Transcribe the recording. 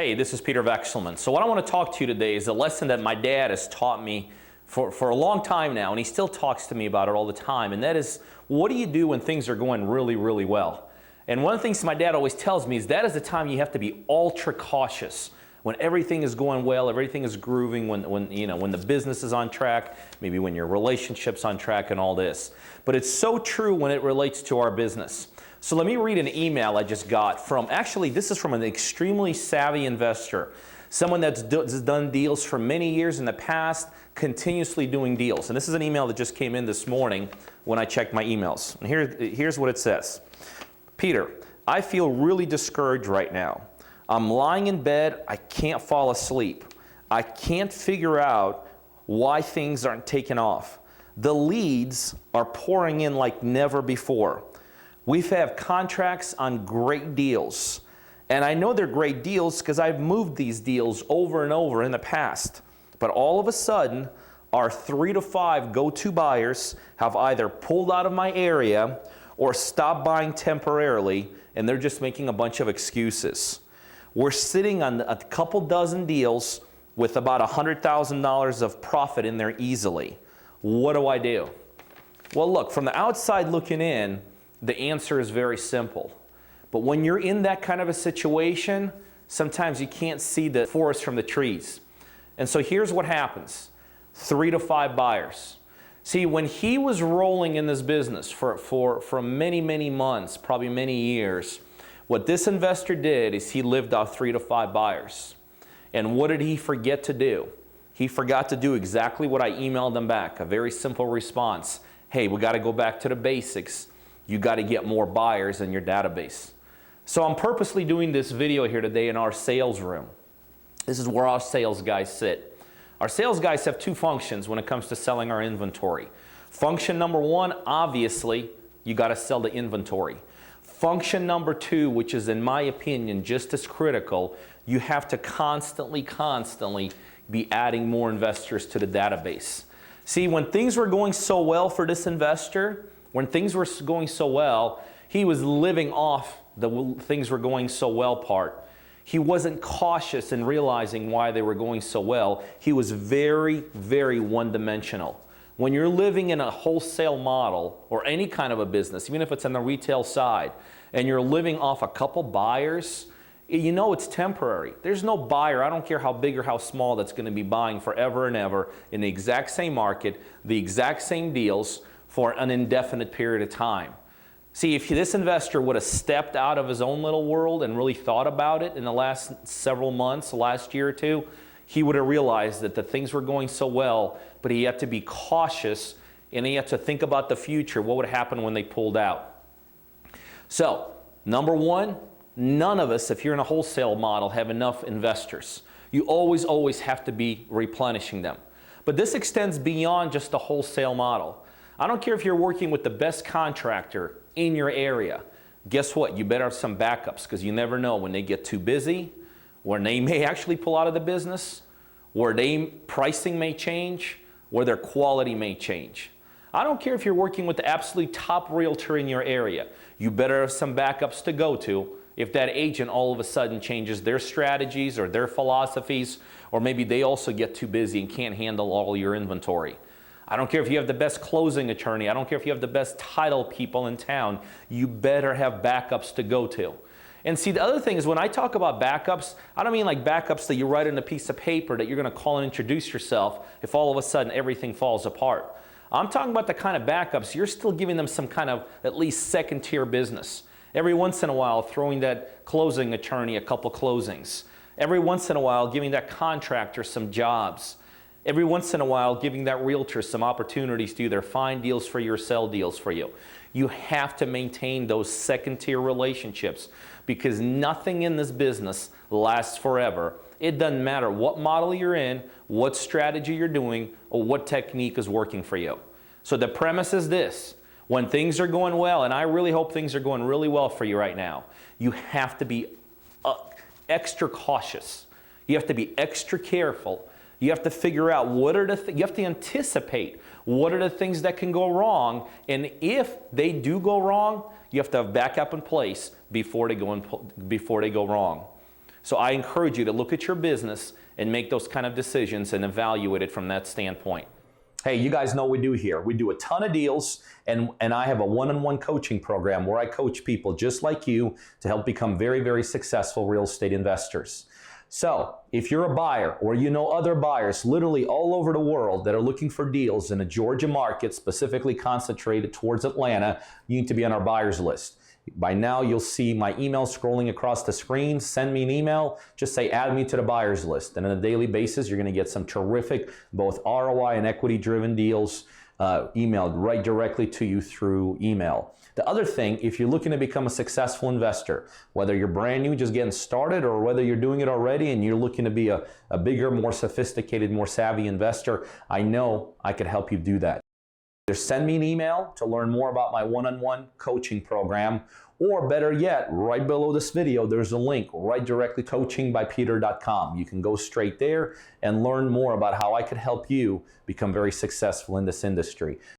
Hey, this is Peter Vekselman. So what I want to talk to you today is a lesson that my dad has taught me for a long time now, and he still talks to me about it all the time, and that is, what do you do when things are going really, really well? And one of the things my dad always tells me is that is the time you have to be ultra cautious. When everything is going well, everything is grooving, when the business is on track, maybe when your relationship's on track and all this. But it's so true when it relates to our business. So let me read an email I just got from, actually this is from an extremely savvy investor, someone that's done deals for many years in the past, continuously doing deals. And this is an email that just came in this morning when I checked my emails. And here's what it says. Peter, I feel really discouraged right now. I'm lying in bed, I can't fall asleep. I can't figure out why things aren't taking off. The leads are pouring in like never before. We've had contracts on great deals. And I know they're great deals because I've moved these deals over and over in the past. But all of a sudden, our 3 to 5 go-to buyers have either pulled out of my area or stopped buying temporarily, and they're just making a bunch of excuses. We're sitting on a couple dozen deals with about $100,000 of profit in there easily. What do I do? Well, look, from the outside looking in, the answer is very simple. But when you're in that kind of a situation, sometimes you can't see the forest from the trees. And so here's what happens. 3 to 5 buyers. See, when he was rolling in this business for many, many months, probably many years, what this investor did is he lived off 3 to 5 buyers. And what did he forget to do? He forgot to do exactly what I emailed him back, a very simple response. Hey, we got to go back to the basics. You got to get more buyers in your database. So I'm purposely doing this video here today in our sales room. This is where our sales guys sit. Our sales guys have 2 functions when it comes to selling our inventory. Function number 1, obviously, you got to sell the inventory. Function number 2, which is in my opinion just as critical, you have to constantly be adding more investors to the database. See, when things were going so well for this investor, when things were going so well, he was living off the things were going so well part. He wasn't cautious in realizing why they were going so well. He was very, very one-dimensional. When you're living in a wholesale model or any kind of a business, even if it's on the retail side, and you're living off a couple buyers, you know it's temporary. There's no buyer, I don't care how big or how small, that's going to be buying forever and ever in the exact same market, the exact same deals for an indefinite period of time. See, if this investor would have stepped out of his own little world and really thought about it in the last several months, the last year or two, he would have realized that the things were going so well, but he had to be cautious and he had to think about the future. What would happen when they pulled out? So, number 1, none of us, if you're in a wholesale model, have enough investors. You always have to be replenishing them. But this extends beyond just the wholesale model. I don't care if you're working with the best contractor in your area. Guess what? You better have some backups because you never know when they get too busy, when they may actually pull out of the business, where pricing may change, where their quality may change. I don't care if you're working with the absolute top realtor in your area. You better have some backups to go to if that agent all of a sudden changes their strategies or their philosophies, or maybe they also get too busy and can't handle all your inventory. I don't care if you have the best closing attorney. I don't care if you have the best title people in town. You better have backups to go to. And see, the other thing is when I talk about backups, I don't mean like backups that you write on a piece of paper that you're going to call and introduce yourself if all of a sudden everything falls apart. I'm talking about the kind of backups you're still giving them some kind of at least second-tier business. Every once in a while, throwing that closing attorney a couple closings. Every once in a while, giving that contractor some jobs. Every once in a while, giving that realtor some opportunities to either find deals for you or sell deals for you. You have to maintain those second-tier relationships because nothing in this business lasts forever. It doesn't matter what model you're in, what strategy you're doing, or what technique is working for you. So the premise is this. When things are going well, and I really hope things are going really well for you right now, you have to be extra cautious. You have to be extra careful. You have to figure out what are you have to anticipate what are the things that can go wrong, and if they do go wrong, you have to have backup in place before they go wrong. So I encourage you to look at your business and make those kind of decisions and evaluate it from that standpoint. Hey, you guys know what we do here. We do a ton of deals, and I have a one-on-one coaching program where I coach people just like you to help become very, very successful real estate investors. So if you're a buyer or you know other buyers literally all over the world that are looking for deals in a Georgia market, specifically concentrated towards Atlanta, you need to be on our buyers list. By now, you'll see my email scrolling across the screen. Send me an email. Just say, add me to the buyers list. And on a daily basis, you're going to get some terrific, both ROI and equity-driven deals emailed right directly to you through email. The other thing, if you're looking to become a successful investor, whether you're brand new, just getting started, or whether you're doing it already and you're looking to be a bigger, more sophisticated, more savvy investor, I know I could help you do that. Either send me an email to learn more about my one-on-one coaching program, or better yet, right below this video, there's a link right directly, coachingbypeter.com. You can go straight there and learn more about how I could help you become very successful in this industry.